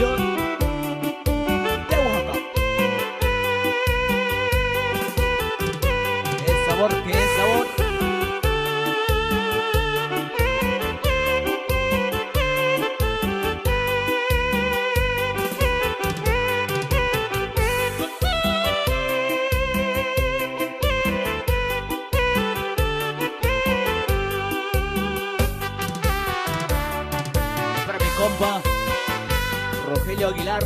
tradición de Oaxaca. ¡Qué sabor, qué sabor! Para mi compa Rogelio Aguilar.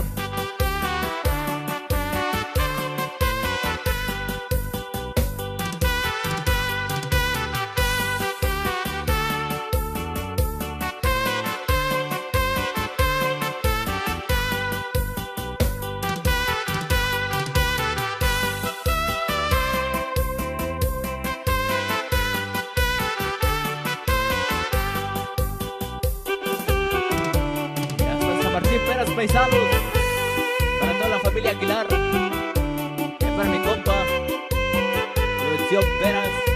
Y hasta San Martín Peras, paisanos. Para toda la familia Aguilar. Y para mi compa Producción Peras.